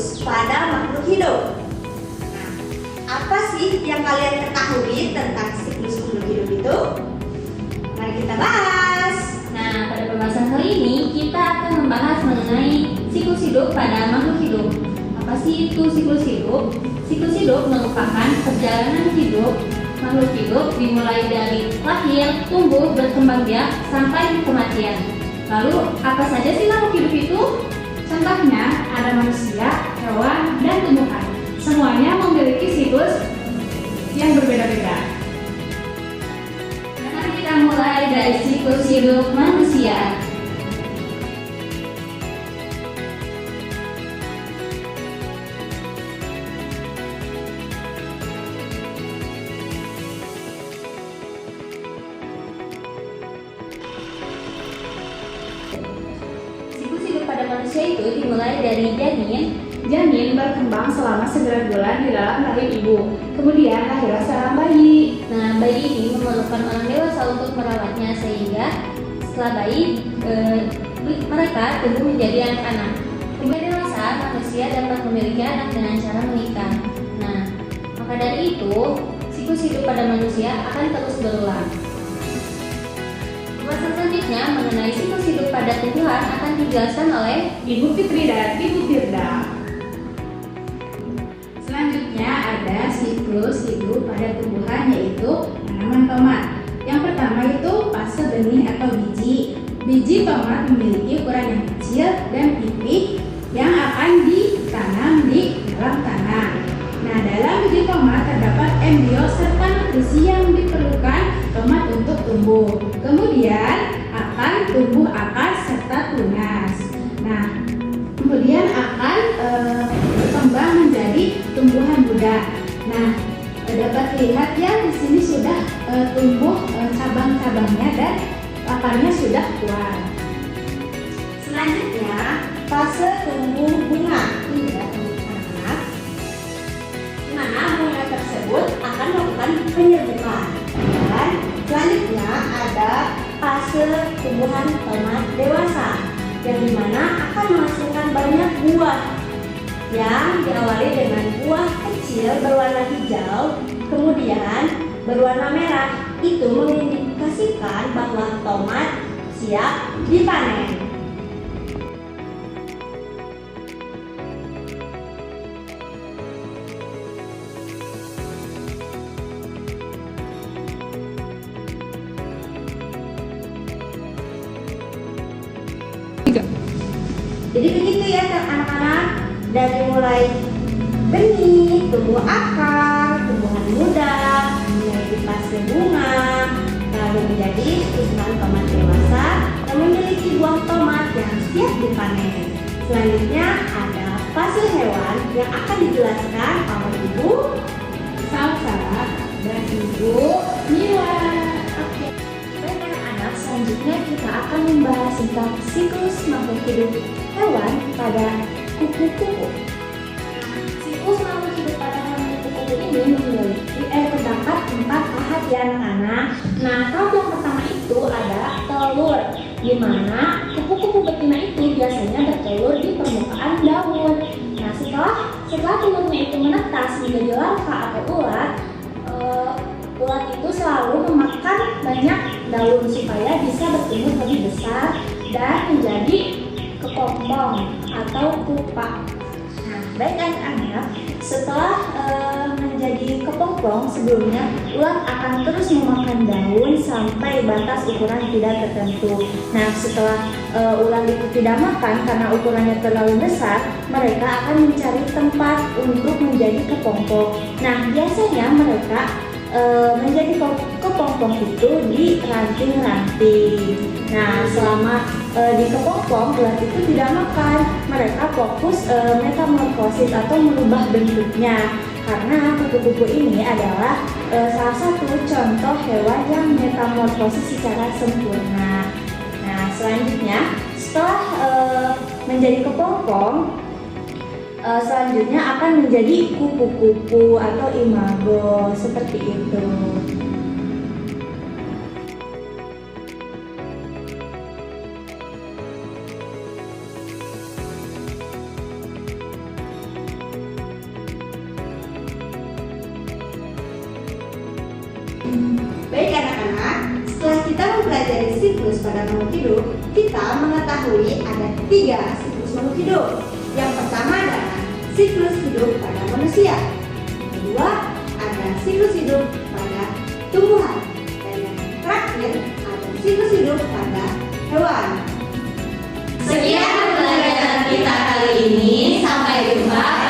siklus pada makhluk hidup. Nah, apa sih yang kalian ketahui tentang siklus makhluk hidup itu? Mari kita bahas. Nah, pada pembahasan kali ini kita akan membahas mengenai siklus hidup pada makhluk hidup. Apa sih itu siklus hidup? Siklus hidup merupakan perjalanan hidup makhluk hidup dimulai dari lahir, tumbuh, berkembang biak, sampai kematian. Lalu, apa saja sih makhluk hidup itu? Contohnya ada manusia, hewan, dan tumbuhan. Semuanya memiliki siklus yang berbeda-beda. Mari kita mulai dari siklus hidup manusia. Siklus hidup pada manusia itu dimulai dari janin. Janin berkembang selama 9 bulan di dalam rahim ibu. Kemudian lahirlah seorang bayi. Nah, bayi ini memerlukan orang dewasa untuk merawatnya sehingga setelah bayi mereka tumbuh menjadi anak-anak. Kemudian dewasa, manusia dapat memiliki anak dengan cara menikah. Nah, maka dari itu, siklus hidup pada manusia akan terus berulang. Pembahasan selanjutnya mengenai siklus hidup pada tumbuhan akan dijelaskan oleh Ibu Fitri dan Ibu Firda. Selanjutnya ada siklus hidup pada tumbuhan yaitu tanaman tomat. Yang pertama itu fase benih atau biji. Biji tomat memiliki ukuran yang kecil dan pipih yang akan ditanam di dalam tanah. Nah, dalam biji tomat terdapat embrio serta nutrisi yang diperlukan tomat untuk tumbuh. Kemudian akan tumbuh akar serta tunas. Nah, kemudian akan berkembang menjadi tumbuhan muda. Nah, dapat dilihat ya di sini sudah tumbuh cabang-cabangnya dan akarnya sudah kuat. Selanjutnya, fase tumbuh bunga. Ini ya teman-teman. Di mana bunga tersebut akan melakukan penyerbukan. Dan selanjutnya ada fase tumbuhan tomat dewasa, yang dimana akan menghasilkan banyak buah yang diawali dengan buah kecil berwarna hijau, kemudian berwarna merah. Itu mengindikasikan bahwa tomat siap dipanen. Jadi begitu ya anak-anak, dari mulai benih, tumbuh akar, tumbuhan muda, menjadi fase bunga, lalu menjadi tumbuhan tomat dewasa dan memiliki buah tomat yang siap dipanen. Selanjutnya ada fase hewan yang akan dijelaskan oleh Ibu Salsa dan Ibu Mila. Oke. Baik anak-anak, selanjutnya kita akan membahas tentang siklus makhluk hidup hewan pada kupu-kupu. Siklus makhluk hidup pada hewan kupu-kupu ini memiliki terdapat 4 tahap ya anak-anak. Nah, tahap yang pertama itu ada telur, di mana kupu-kupu betina itu biasanya bertelur di permukaan daun. Nah, setelah telurnya itu menetas menjadi larva atau ulat, ulat itu selalu memakan banyak daun supaya bisa bertumbuh lebih besar dan menjadi kepompong atau pupa. Nah, baik anak-anak, setelah menjadi kepompong, sebelumnya ulat akan terus memakan daun sampai batas ukuran tidak tertentu. Nah, setelah ulat itu tidak makan karena ukurannya terlalu besar, mereka akan mencari tempat untuk menjadi kepompong. Nah, biasanya mereka menjadi kepompong itu di ranting-ranting. Nah, selama di kepompong, ulat itu tidak makan. Mereka fokus metamorfosis atau merubah bentuknya. Karena kupu-kupu ini adalah salah satu contoh hewan yang metamorfosis secara sempurna. Nah, selanjutnya setelah menjadi kepompong, selanjutnya akan menjadi kupu-kupu atau imago seperti itu. makhluk hidup, kita mengetahui ada 3 siklus makhluk hidup. Yang pertama adalah siklus hidup pada manusia. Yang kedua ada siklus hidup pada tumbuhan. Dan yang terakhir ada siklus hidup pada hewan. Sekian pembelajaran kita kali ini. Sampai jumpa